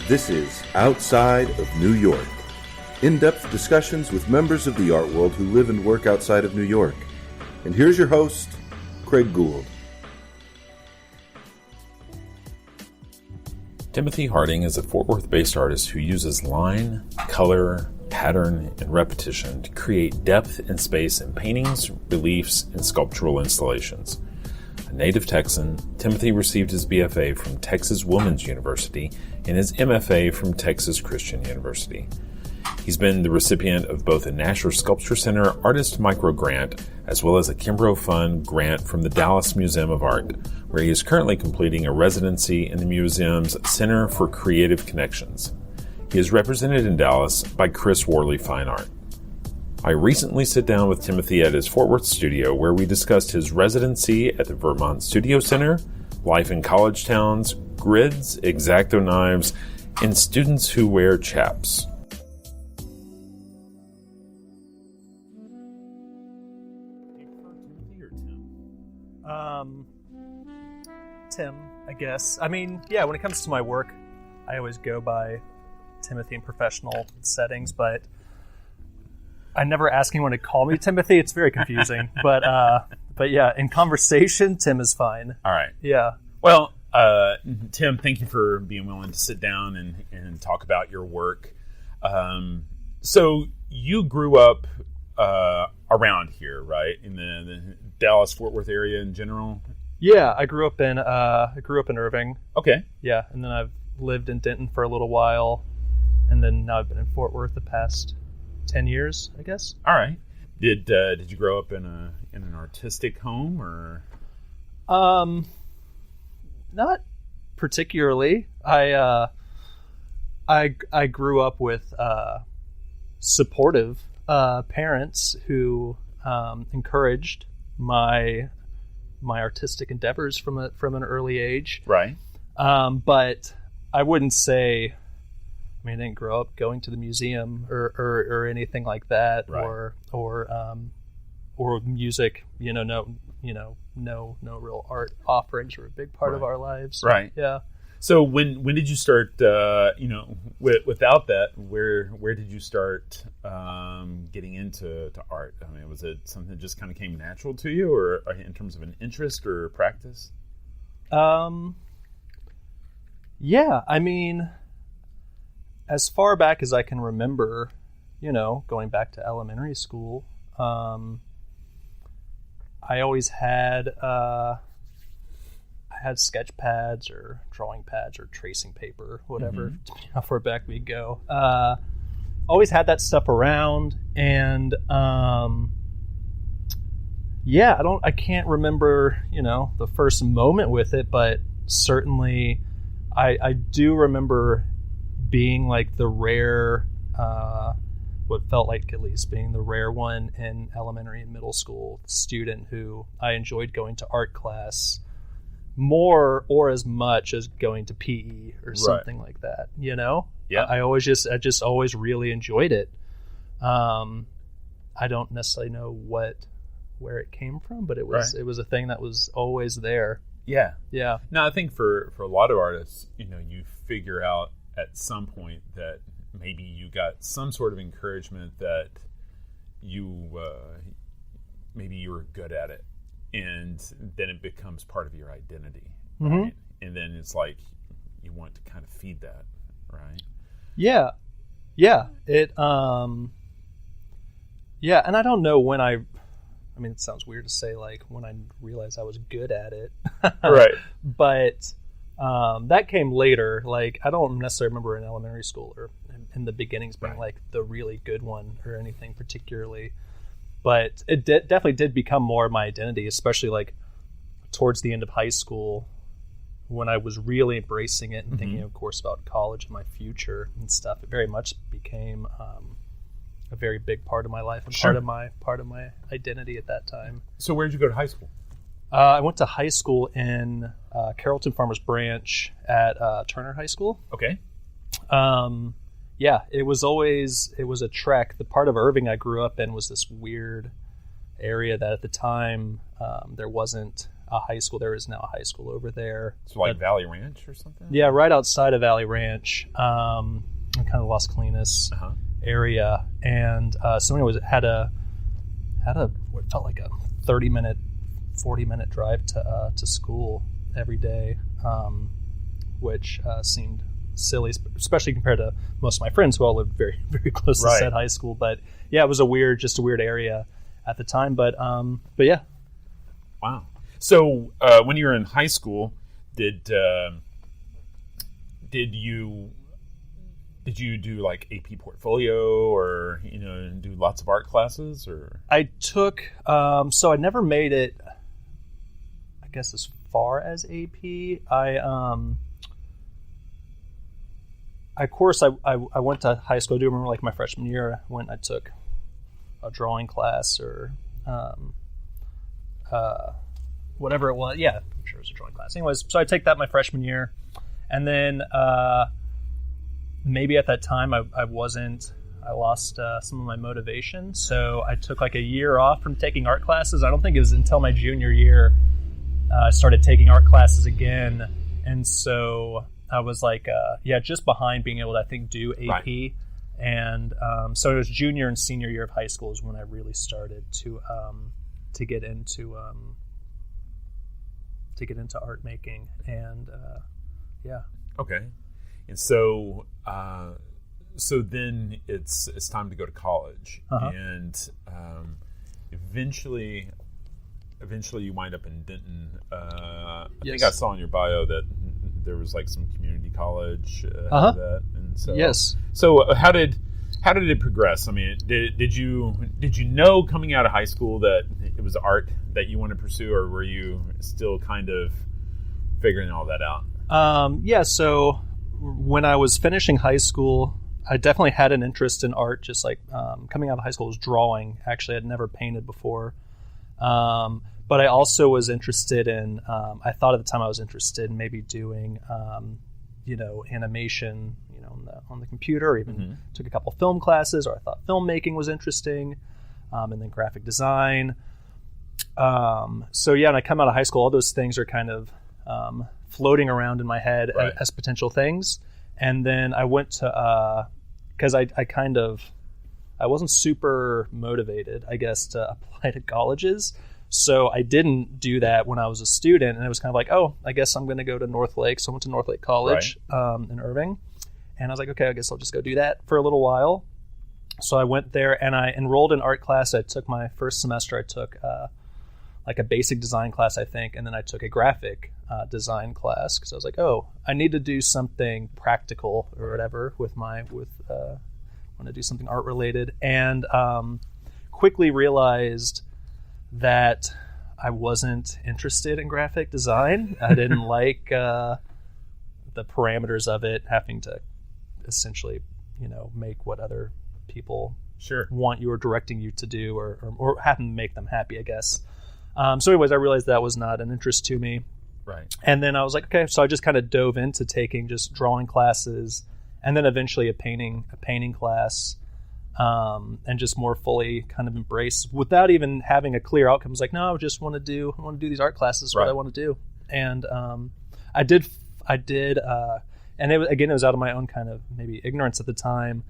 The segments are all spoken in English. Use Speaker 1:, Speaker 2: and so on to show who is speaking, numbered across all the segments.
Speaker 1: This is Outside of New York. In-depth discussions with members of the art world who live and work outside of New York. And here's your host, Craig Gould.
Speaker 2: Timothy Harding is a Fort Worth-based artist who uses line, color, pattern, and repetition to create depth and space in paintings, reliefs, and sculptural installations. A native Texan, Timothy received his BFA from Texas Women's University and his MFA from Texas Christian University. He's been the recipient of both a Nasher Sculpture Center Artist Microgrant as well as a Kimbrough Fund Grant from the Dallas Museum of Art, where he is currently completing a residency in the museum's Center for Creative Connections. He is represented in Dallas by Cris Worley Fine Art. I recently sat down with Timothy at his Fort Worth studio where we discussed his residency at the Vermont Studio Center, life in college towns, grids, Xacto knives, and students who wear chaps.
Speaker 3: Tim, I guess. I mean, yeah, when it comes to my work, I always go by Timothy in professional settings, but I never ask anyone to call me Timothy. It's very confusing. but yeah, in conversation, Tim is fine.
Speaker 2: All right.
Speaker 3: Yeah.
Speaker 2: Well, Tim, thank you for being willing to sit down and talk about your work. So you grew up around here, right? In the Dallas-Fort Worth area in general?
Speaker 3: Yeah, I grew up in Irving.
Speaker 2: Okay.
Speaker 3: Yeah, and then I've lived in Denton for a little while, and then now I've been in Fort Worth the past 10 years, I guess.
Speaker 2: All right. Did you grow up in an artistic home or?
Speaker 3: Not particularly. I grew up with supportive parents who encouraged my artistic endeavors from an early age.
Speaker 2: Right.
Speaker 3: But I wouldn't say. I mean, I didn't grow up going to the museum or anything like that,
Speaker 2: right.
Speaker 3: or music. No real art offerings were a big part of our lives.
Speaker 2: Right.
Speaker 3: Yeah.
Speaker 2: So when did you start? Without that, where did you start getting into art? I mean, was it something that just kind of came natural to you, or in terms of an interest or practice?
Speaker 3: Yeah. I mean, as far back as I can remember, going back to elementary school, I always had sketch pads or drawing pads or tracing paper, whatever, how far back we go. Always had that stuff around, and I can't remember, the first moment with it, but certainly I do remember being like the rare, what felt like at least being the rare one in elementary and middle school student who I enjoyed going to art class more or as much as going to PE or something like that, Yeah. I just always really enjoyed it. I don't necessarily know where it came from, but it was a thing that was always there.
Speaker 2: Yeah.
Speaker 3: Yeah.
Speaker 2: No, I think for a lot of artists, you figure out at some point that maybe you got some sort of encouragement that maybe you were good at it, and then it becomes part of your identity, right? And then it's like you want to kind of feed that, right?
Speaker 3: Yeah. It and I don't know when I mean, it sounds weird to say like when I realized I was good at it,
Speaker 2: right?
Speaker 3: But that came later. Like, I don't necessarily remember in elementary school or in the beginnings being
Speaker 2: Right.
Speaker 3: like the really good one or anything particularly. But it definitely did become more of my identity, especially like towards the end of high school when I was really embracing it and thinking, of course, about college and my future and stuff. It very much became a very big part of my life and
Speaker 2: Sure.
Speaker 3: part of my identity at that time.
Speaker 2: So where did you go to high school?
Speaker 3: I went to high school in Carrollton Farmers Branch at Turner High School.
Speaker 2: Okay.
Speaker 3: Yeah, it was a trek. The part of Irving I grew up in was this weird area that at the time there wasn't a high school. There is now a high school over there.
Speaker 2: So like Valley Ranch or something?
Speaker 3: Yeah, right outside of Valley Ranch, kind of Las Colinas area. And so anyways, it had what felt like a 30-minute, 40-minute drive to school every day, which seemed silly, especially compared to most of my friends who all lived very, very close to
Speaker 2: Right.
Speaker 3: said high school. But yeah, it was a weird area at the time. But yeah.
Speaker 2: Wow. So when you were in high school, did you do like AP portfolio or do lots of art classes or?
Speaker 3: I took so I never made it, I guess, as far as AP. Of course, I went to high school. I do remember, like, my freshman year, I took a drawing class or whatever it was. Yeah, I'm sure it was a drawing class. Anyways, so I take that my freshman year. And then maybe at that time I lost some of my motivation. So I took like a year off from taking art classes. I don't think it was until my junior year I started taking art classes again. And so I was like, just behind being able to, I think, do AP.
Speaker 2: Right.
Speaker 3: And so it was junior and senior year of high school is when I really started to get into art making. And yeah.
Speaker 2: Okay. And so then it's time to go to college, and eventually you wind up in Denton. I think I saw in your bio that there was like some community college that, and so
Speaker 3: Yes.
Speaker 2: So how did it progress? I mean, did you know coming out of high school that it was art that you wanted to pursue, or were you still kind of figuring all that out?
Speaker 3: So when I was finishing high school, I definitely had an interest in art. Just like coming out of high school was drawing. Actually, I'd never painted before. But I also was interested in, I thought at the time I was interested in maybe doing, animation, on the computer, or even took a couple film classes, or I thought filmmaking was interesting, and then graphic design. And I come out of high school, all those things are kind of floating around in my head as potential things. And then I went to, because I wasn't super motivated, I guess, to apply to colleges. So I didn't do that when I was a student, and it was kind of like, oh, I guess I'm going to go to North Lake. So I went to North Lake College in Irving, and I was like, okay, I guess I'll just go do that for a little while. So I went there, and I enrolled in art class. I took my first semester, I took like a basic design class, I think, and then I took a graphic design class because I was like, oh, I need to do something practical or whatever I want to do something art related, and quickly realized that I wasn't interested in graphic design. I didn't like the parameters of it, having to essentially, make what other people want you or directing you to do, or having to make them happy, I guess. So anyways, I realized that was not an interest to me.
Speaker 2: Right.
Speaker 3: And then I was like, okay, so I just kind of dove into taking just drawing classes, and then eventually a painting class. And just more fully kind of embrace without even having a clear outcome. I was like, no, I just want to do these art classes. What I want to do. And I did. And it was out of my own kind of maybe ignorance at the time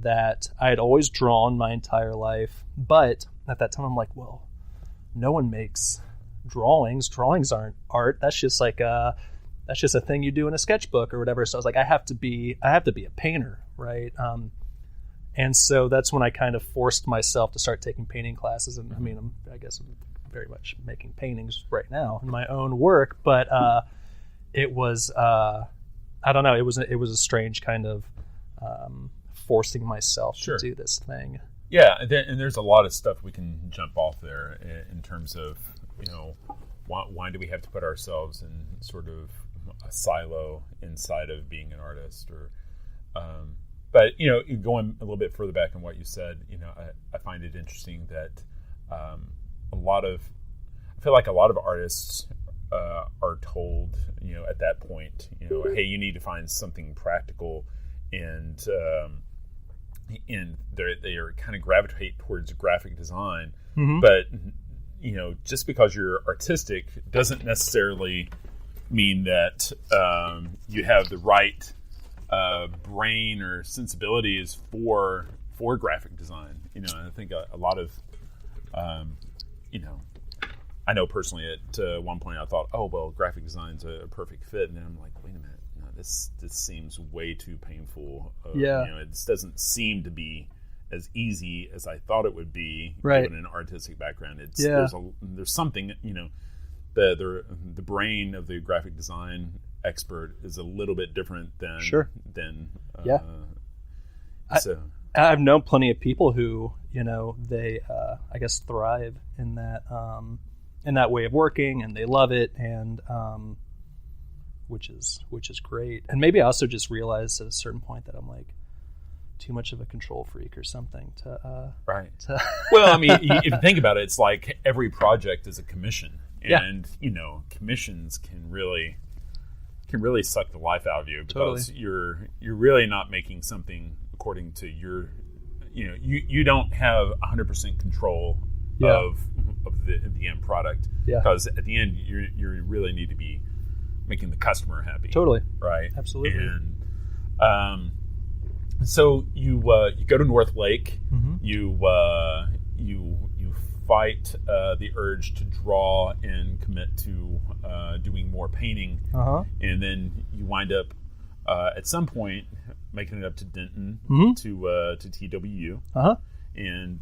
Speaker 3: that I had always drawn my entire life. But at that time, I'm like, well, no one makes drawings. Drawings aren't art. That's just like that's just a thing you do in a sketchbook or whatever. So I was like, I have to be a painter, right? And so that's when I kind of forced myself to start taking painting classes. And I mean, I guess I'm very much making paintings right now in my own work, but it was, I don't know, it was a strange kind of forcing myself
Speaker 2: Sure.
Speaker 3: to do this thing.
Speaker 2: Yeah, and there's a lot of stuff we can jump off there in terms of, why do we have to put ourselves in sort of a silo inside of being an artist? Or, but going a little bit further back on what you said, I find it interesting that I feel like a lot of artists are told, at that point, hey, you need to find something practical, and they are kind of gravitate towards graphic design, but just because you're artistic doesn't necessarily mean that you have the right brain or sensibilities for graphic design. I think a lot of I know personally at one point I thought, oh well, graphic design's a perfect fit, and then I'm like, wait a minute. This seems way too painful. It doesn't seem to be as easy as I thought it would be, given an artistic background. There's something, the brain of the graphic design expert is a little bit different than So
Speaker 3: I've known plenty of people who they I guess thrive in that way of working, and they love it, and which is great. And maybe I also just realized at a certain point that I'm like too much of a control freak or something to
Speaker 2: well, I mean, if you think about it, it's like every project is a commission, and commissions can really suck the life out of you, because you're really not making something according to your you don't have 100% control of the end product, because at the end you really need to be making the customer happy.
Speaker 3: Totally.
Speaker 2: Right.
Speaker 3: Absolutely.
Speaker 2: And so you go to North Lake.
Speaker 3: Mm-hmm.
Speaker 2: You fight the urge to draw and commit to doing more painting. And then you wind up at some point making it up to Denton, to TWU. And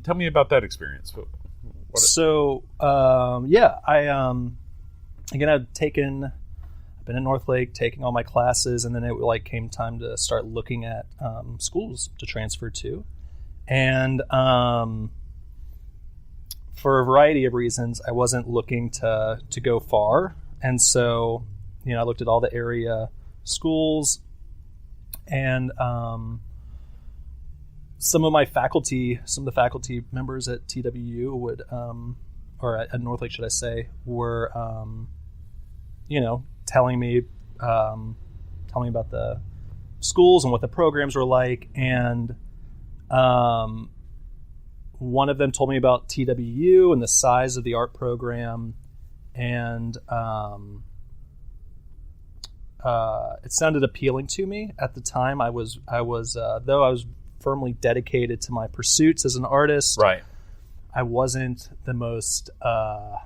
Speaker 2: tell me about that experience. I've
Speaker 3: been at North Lake taking all my classes, and then it came time to start looking at schools to transfer to. And for a variety of reasons, I wasn't looking to go far. And so, I looked at all the area schools, and some of the faculty members at TWU would, or at North Lake, should I say, were, telling me about the schools and what the programs were like. And one of them told me about TWU and the size of the art program. And it sounded appealing to me at the time. I was though I was firmly dedicated to my pursuits as an artist.
Speaker 2: Right.
Speaker 3: I wasn't the most, I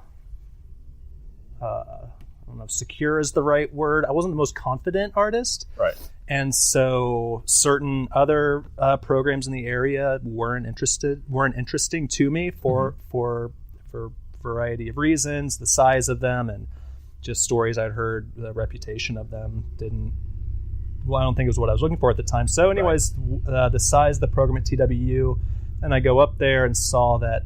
Speaker 3: don't know if secure is the right word. I wasn't the most confident artist.
Speaker 2: Right.
Speaker 3: And so certain other programs in the area weren't interesting to me for a variety of reasons, the size of them, and just stories I'd heard. The reputation of them I don't think it was what I was looking for at the time. So anyways, the size of the program at TWU, and I go up there and saw that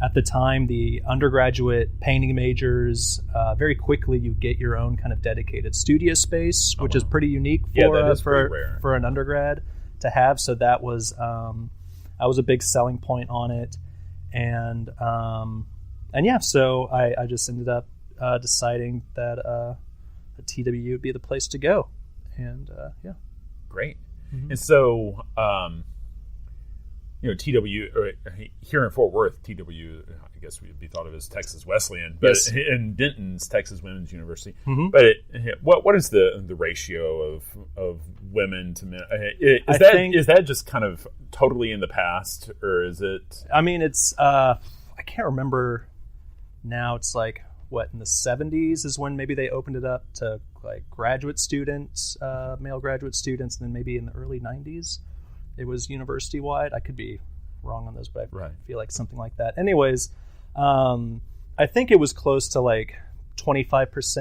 Speaker 3: at the time, the undergraduate painting majors, very quickly you get your own kind of dedicated studio space, which is pretty unique for an undergrad to have. So that was a big selling point on it. And so I just ended up deciding that TWU would be the place to go. And
Speaker 2: great. Mm-hmm. And so TWU, or here in Fort Worth, TWU, I guess would be thought of as Texas Wesleyan, but in Denton's Texas Women's University. Mm-hmm. But what is the ratio of women to men? Is that just kind of totally in the past, or is it?
Speaker 3: I mean, it's I can't remember now. It's like in the 70s is when maybe they opened it up to graduate students, male graduate students, and then maybe in the early 90s. It was university-wide. I could be wrong on those, but I feel like something like that. Anyways, I think it was close to 25%